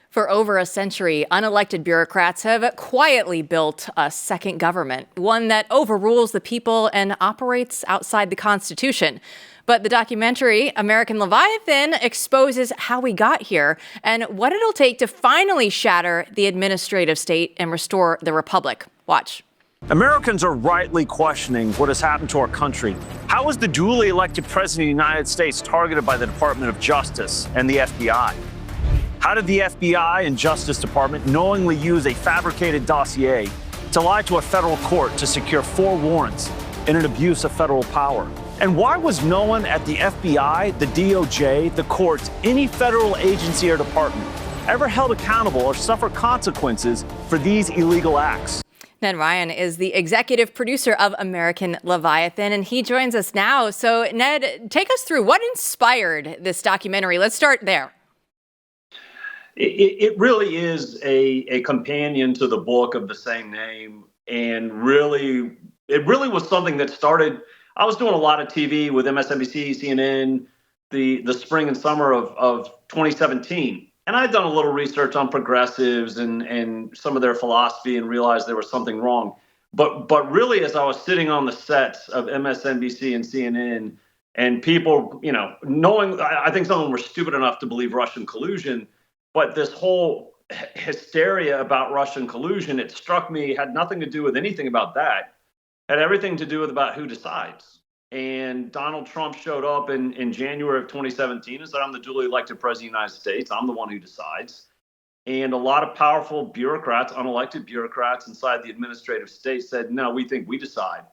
For over a century, unelected bureaucrats have quietly built a second government, one that overrules the people and operates outside the Constitution. But the documentary, American Leviathan, exposes how we got here and what it'll take to finally shatter the administrative state and restore the republic. Watch. Americans are rightly questioning what has happened to our country. How was the duly elected president of the United States targeted by the Department of Justice and the FBI? How did the FBI and Justice Department knowingly use a fabricated dossier to lie to a federal court to secure 4 warrants in an abuse of federal power? And why was no one at the FBI, the DOJ, the courts, any federal agency or department ever held accountable or suffered consequences for these illegal acts? Ned Ryun is the executive producer of American Leviathan, and he joins us now. So, Ned, take us through what inspired this documentary. Let's start there. It really is a companion to the book of the same name. And really, it really was something that started. I was doing a lot of TV with MSNBC, CNN, the spring and summer of 2017. And I'd done a little research on progressives and some of their philosophy and realized there was something wrong. But really, as I was sitting on the sets of MSNBC and CNN and people, knowing, I think some of them were stupid enough to believe Russian collusion. But this whole hysteria about Russian collusion, it struck me, had nothing to do with anything about that. Had everything to do with about who decides. And Donald Trump showed up in January of 2017 and said, I'm the duly elected president of the United States. I'm the one who decides. And a lot of powerful bureaucrats, unelected bureaucrats inside the administrative state said, no, we think we decide.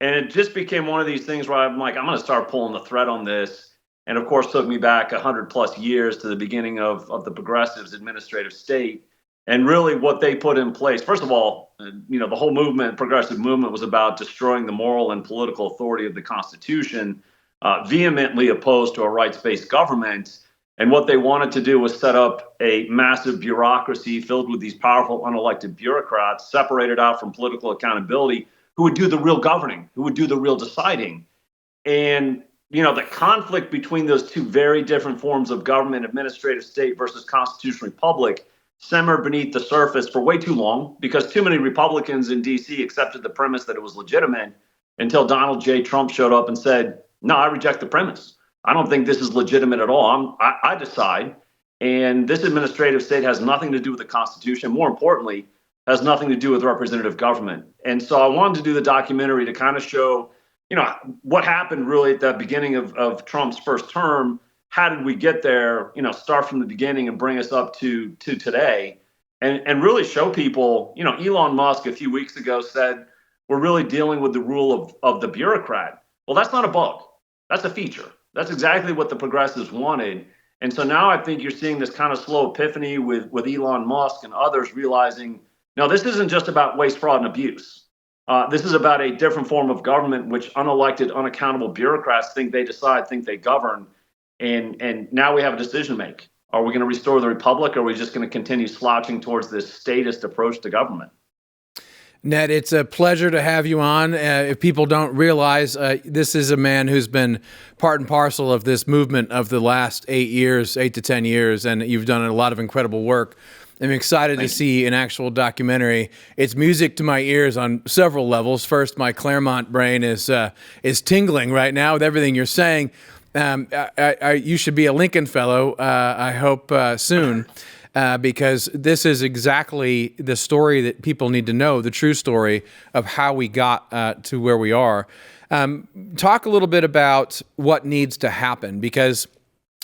And it just became one of these things where I'm like, I'm going to start pulling the thread on this. And of course, took me back 100 plus years to the beginning of the progressives' administrative state. And really what they put in place, first of all, the whole movement, progressive movement, was about destroying the moral and political authority of the Constitution, vehemently opposed to a rights-based government. And what they wanted to do was set up a massive bureaucracy filled with these powerful unelected bureaucrats, separated out from political accountability, who would do the real governing, who would do the real deciding. And the conflict between those two very different forms of government, administrative state versus constitutional republic, simmered beneath the surface for way too long because too many Republicans in D.C. accepted the premise that it was legitimate until Donald J. Trump showed up and said, no, I reject the premise. I don't think this is legitimate at all. I decide. And this administrative state has nothing to do with the Constitution. More importantly, has nothing to do with representative government. And so I wanted to do the documentary to kind of show what happened really at the beginning of Trump's first term. How did we get there? Start from the beginning and bring us up to today and really show people, Elon Musk a few weeks ago said, we're really dealing with the rule of the bureaucrat. Well, that's not a bug. That's a feature. That's exactly what the progressives wanted. And so now I think you're seeing this kind of slow epiphany with Elon Musk and others realizing, no, this isn't just about waste, fraud, and abuse. This is about a different form of government, which unelected, unaccountable bureaucrats think they decide, think they govern. And now we have a decision to make. Are we going to restore the republic, or are we just going to continue slouching towards this statist approach to government? Ned, it's a pleasure to have you on. If people don't realize, this is a man who's been part and parcel of this movement of the last 8 to 10 years, and you've done a lot of incredible work. I'm excited to see an actual documentary. It's music to my ears on several levels. First, my Claremont brain is tingling right now with everything you're saying. You should be a Lincoln Fellow, I hope, soon, because this is exactly the story that people need to know, the true story of how we got to where we are. Talk a little bit about what needs to happen, because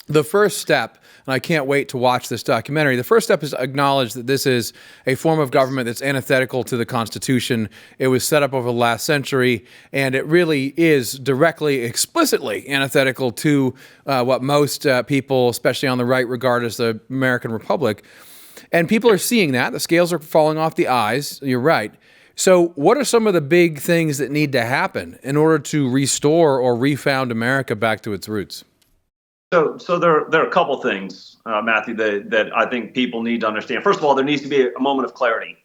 the first step, and I can't wait to watch this documentary, the first step is to acknowledge that this is a form of government that's antithetical to the Constitution. It was set up over the last century, and it really is directly, explicitly antithetical to what most people, especially on the right, regard as the American Republic. And people are seeing that. The scales are falling off the eyes. You're right. So what are some of the big things that need to happen in order to restore or refound America back to its roots? So there are a couple things, Matthew, that I think people need to understand. First of all, there needs to be a moment of clarity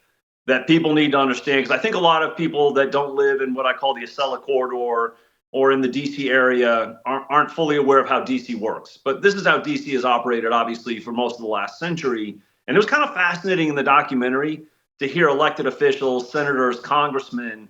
that people need to understand, because I think a lot of people that don't live in what I call the Acela corridor or in the DC area aren't fully aware of how DC works. But this is how DC has operated, obviously, for most of the last century. And it was kind of fascinating in the documentary to hear elected officials, senators, congressmen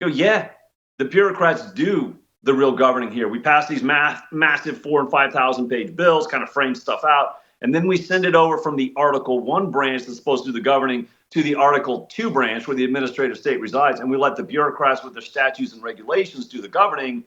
go, yeah, the bureaucrats do the real governing here. We pass these massive 4,000 and 5,000 page bills, kind of frame stuff out, and then we send it over from the Article 1 branch that's supposed to do the governing to the Article 2 branch where the administrative state resides, and we let the bureaucrats with their statutes and regulations do the governing.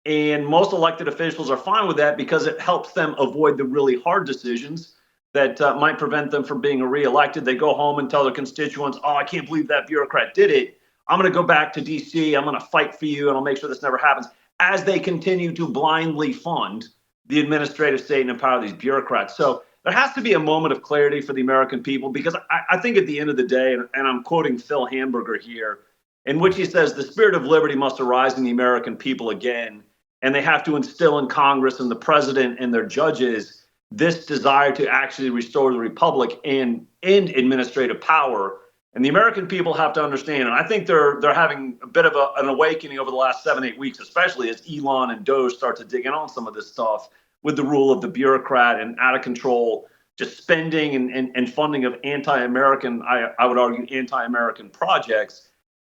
And most elected officials are fine with that because it helps them avoid the really hard decisions that might prevent them from being reelected. They go home and tell their constituents, oh, I can't believe that bureaucrat did it. I'm going to go back to D.C. I'm going to fight for you, and I'll make sure this never happens, as they continue to blindly fund the administrative state and empower these bureaucrats. So there has to be a moment of clarity for the American people, because I think at the end of the day, and I'm quoting Phil Hamburger here, in which he says the spirit of liberty must arise in the American people again, and they have to instill in Congress and the president and their judges this desire to actually restore the republic and end administrative power. And the American people have to understand, and I think they're having a bit of an awakening over the last 7-8 weeks, especially as Elon and DOGE start to dig in on some of this stuff with the rule of the bureaucrat and out of control, just spending and funding of anti-American, I would argue, anti-American projects.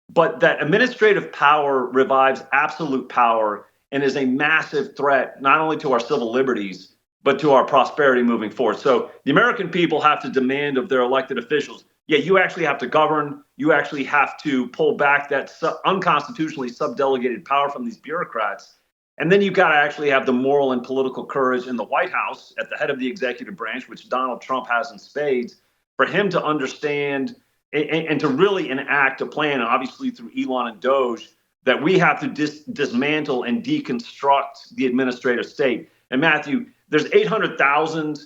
But that administrative power revives absolute power and is a massive threat, not only to our civil liberties, but to our prosperity moving forward. So the American people have to demand of their elected officials, yeah, you actually have to govern. You actually have to pull back that unconstitutionally subdelegated power from these bureaucrats. And then you've got to actually have the moral and political courage in the White House at the head of the executive branch, which Donald Trump has in spades, for him to understand and to really enact a plan, obviously through Elon and DOGE, that we have to dismantle and deconstruct the administrative state. And Matthew, there's 800,000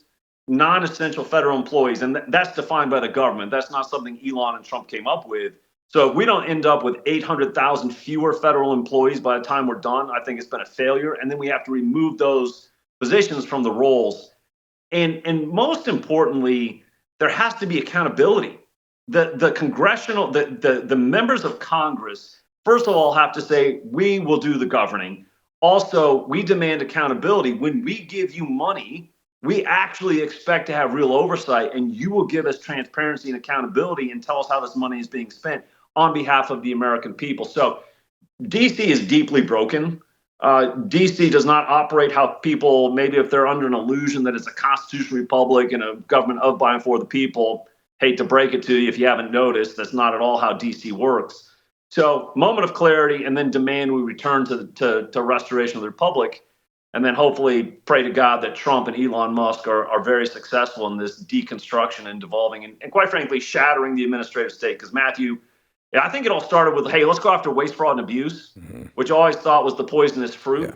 non-essential federal employees, and that's defined by the government. That's not something Elon and Trump came up with. So if we don't end up with 800,000 fewer federal employees by the time we're done, I think it's been a failure. And then we have to remove those positions from the rolls. And most importantly, there has to be accountability. The congressional, the members of Congress, first of all, have to say, we will do the governing. Also, we demand accountability. When we give you money, we actually expect to have real oversight, and you will give us transparency and accountability and tell us how this money is being spent on behalf of the American people. So DC is deeply broken. DC does not operate how people, maybe if they're under an illusion that it's a constitutional republic and a government of, by, and for the people, hate to break it to you if you haven't noticed, that's not at all how DC works. So moment of clarity, and then demand we return to restoration of the republic. And then hopefully pray to God that Trump and Elon Musk are very successful in this deconstruction and devolving and quite frankly, shattering the administrative state. Because Matthew, I think it all started with, hey, let's go after waste, fraud, and abuse, which I always thought was the poisonous fruit. Yeah.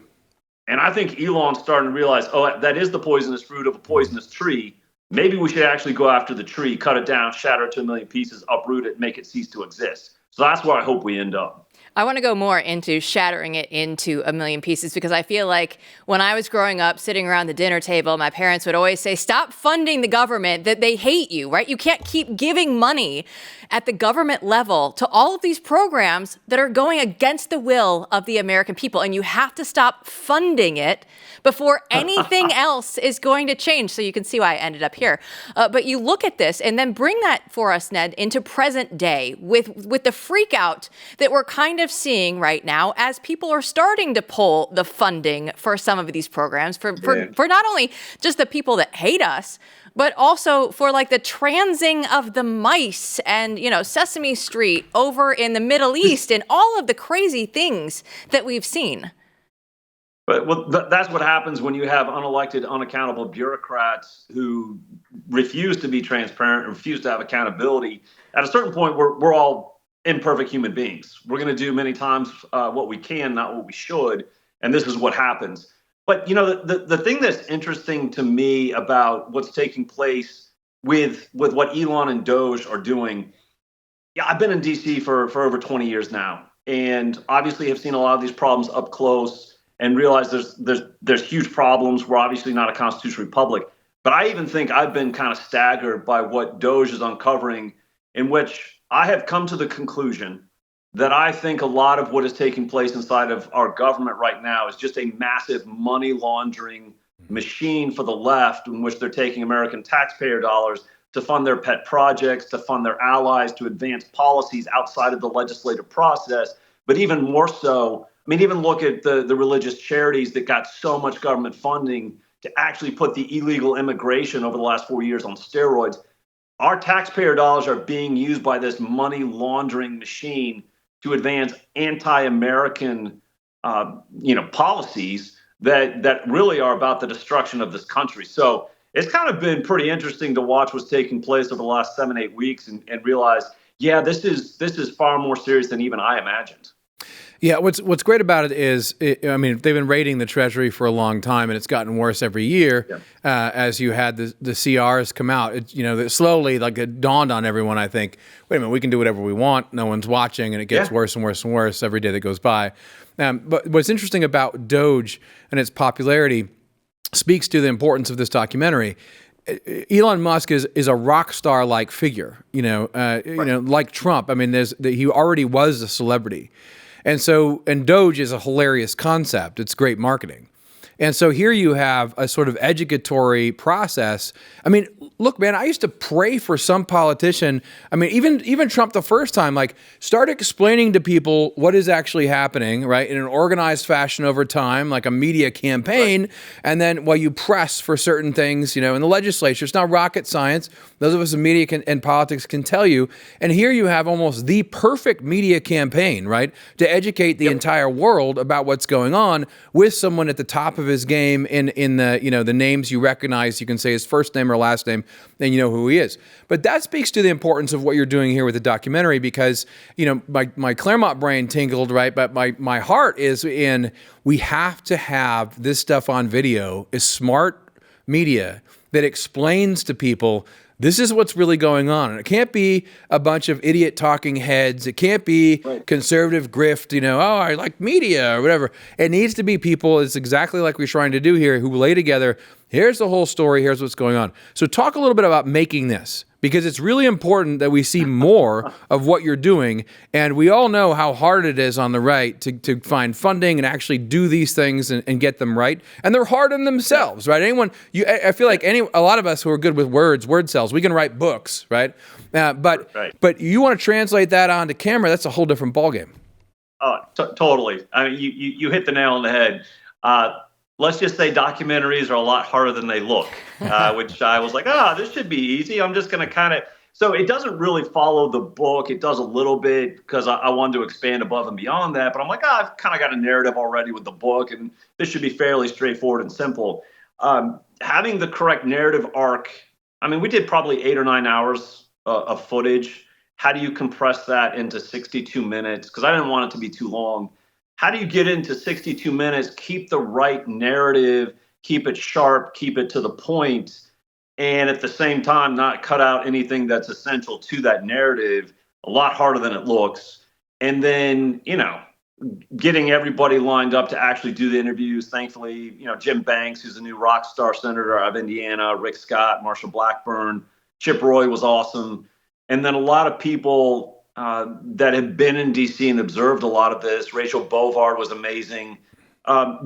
And I think Elon's starting to realize, oh, that is the poisonous fruit of a poisonous tree. Maybe we should actually go after the tree, cut it down, shatter it to a million pieces, uproot it, make it cease to exist. So that's where I hope we end up. I want to go more into shattering it into a million pieces, because I feel like when I was growing up, sitting around the dinner table, my parents would always say, stop funding the government, that they hate you, right? You can't keep giving money at the government level to all of these programs that are going against the will of the American people. And you have to stop funding it before anything else is going to change. So you can see why I ended up here. But you look at this and then bring that for us, Ned, into present day with the freak out that we're kind of seeing right now as people are starting to pull the funding for some of these programs for not only just the people that hate us, but also for like the transing of the mice and, you know, Sesame Street over in the Middle East and all of the crazy things that we've seen. But that's what happens when you have unelected, unaccountable bureaucrats who refuse to be transparent and refuse to have accountability. At a certain point, we're all imperfect human beings. We're going to do many times what we can, not what we should. And this is what happens. But, you know, the thing that's interesting to me about what's taking place with what Elon and DOGE are doing, yeah, I've been in D.C. for over 20 years now, and obviously have seen a lot of these problems up close and realize there's huge problems. We're obviously not a constitutional republic. But I even think I've been kind of staggered by what DOGE is uncovering, in which I have come to the conclusion that I think a lot of what is taking place inside of our government right now is just a massive money laundering machine for the left, in which they're taking American taxpayer dollars to fund their pet projects, to fund their allies, to advance policies outside of the legislative process. But even more so, I mean, even look at the religious charities that got so much government funding to actually put the illegal immigration over the last 4 years on steroids. Our taxpayer dollars are being used by this money laundering machine to advance anti-American, policies that really are about the destruction of this country. So it's kind of been pretty interesting to watch what's taking place over the last 7-8 weeks and realize, yeah, this is far more serious than even I imagined. Yeah, what's great about it is, I mean, they've been raiding the Treasury for a long time, and it's gotten worse every year. Yeah. As you had the CRs come out. That slowly, like, it dawned on everyone, I think, wait a minute, we can do whatever we want. No one's watching, and it gets worse and worse and worse every day that goes by. But what's interesting about DOGE and its popularity speaks to the importance of this documentary. Elon Musk is a rock star like figure, like Trump. I mean, he already was a celebrity. And DOGE is a hilarious concept. It's great marketing. And so here you have a sort of educatory process. I mean, look, man, I used to pray for some politician. I mean, even Trump the first time, like, start explaining to people what is actually happening, right, in an organized fashion over time, like a media campaign. Right. And then while you press for certain things, in the legislature, it's not rocket science. Those of us in media and politics can tell you. And here you have almost the perfect media campaign, right, to educate the entire world about what's going on with someone at the top of his game in the the names you recognize. You can say his first name or last name, and you know who he is. But that speaks to the importance of what you're doing here with the documentary, because my Claremont brain tingled, right? But my heart is in, we have to have this stuff on video, is smart media that explains to people, this is what's really going on. And it can't be a bunch of idiot talking heads. It can't be conservative grift, I like media or whatever. It needs to be people, it's exactly like we're trying to do here, who lay together, here's the whole story, here's what's going on. So talk a little bit about making this, because it's really important that we see more of what you're doing. And we all know how hard it is on the right to find funding and actually do these things and get them right. And they're hard in themselves, right? I feel like a lot of us who are good with word cells, we can write books, right? But you want to translate that onto camera, that's a whole different ballgame. Totally. I mean, you hit the nail on the head. Let's just say documentaries are a lot harder than they look, which I was like, this should be easy. I'm just going to so it doesn't really follow the book. It does a little bit because I wanted to expand above and beyond that. But I'm like, I've kind of got a narrative already with the book, and this should be fairly straightforward and simple. Having the correct narrative arc. I mean, we did probably 8 or 9 hours of footage. How do you compress that into 62 minutes? Because I didn't want it to be too long. How do you get into 62 minutes, keep the right narrative, keep it sharp, keep it to the point, and at the same time not cut out anything that's essential to that narrative? A lot harder than it looks. And then, getting everybody lined up to actually do the interviews. Thankfully, Jim Banks, who's the new rock star senator of Indiana, Rick Scott, Marsha Blackburn, Chip Roy was awesome. And then a lot of people that have been in D.C. and observed a lot of this. Rachel Bovard was amazing.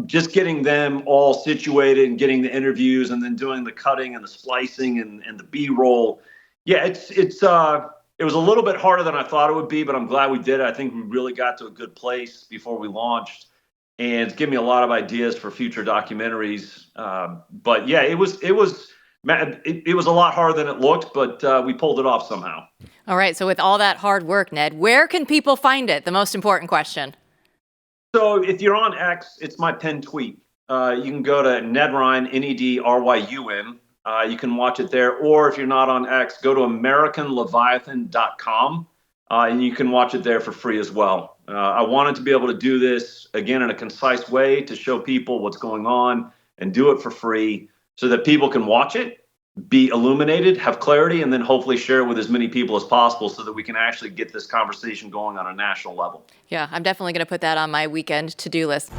Just getting them all situated and getting the interviews and then doing the cutting and the splicing and the B-roll. Yeah, it was a little bit harder than I thought it would be, but I'm glad we did it. I think we really got to a good place before we launched, and it's given me a lot of ideas for future documentaries. But yeah, it was a lot harder than it looked, but we pulled it off somehow. All right. So with all that hard work, Ned, where can people find it? The most important question. So if you're on X, it's my pinned tweet. You can go to Ned Ryun, NEDRYUN. You can watch it there. Or if you're not on X, go to AmericanLeviathan.com, and you can watch it there for free as well. I wanted to be able to do this, again, in a concise way to show people what's going on and do it for free so that people can watch it, be illuminated, have clarity, and then hopefully share it with as many people as possible so that we can actually get this conversation going on a national level. Yeah, I'm definitely going to put that on my weekend to-do list.